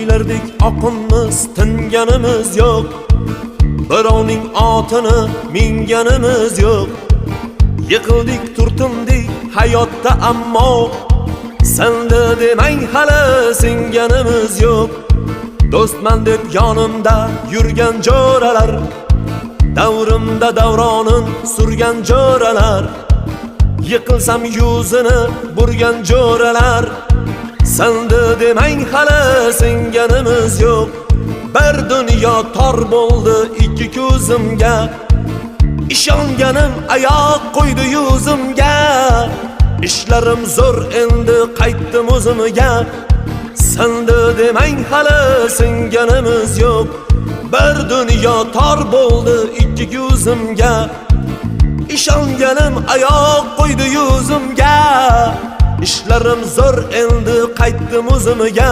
O'ylardik oqinmiz, tinganimiz yo'q. Birovning otini minganimiz yo'q. Yiqildik, turtindik hayotda, ammo senda demang hali singanimiz yo'q. Do'stman deb yonimda yurgan jo'ralar, davrimda davronin surgan jo'ralar, yiqilsam yuzini burgan jo'ralar, senda demang hali singanimiz yo'q. Bir dunyo tor bo'ldi ikki ko'zimga, ishonganim oyoq qo'ydi yuzimga. Ishlarim zo'r endi qaytdim o'zimga, senda demang hali singanimiz yo'q. Bir dunyo tor bo'ldi ikki ko'zimga, ishonganim oyoq qo'ydi yuzimga. Ishlarim zo'r endi qaytdim o'zimga,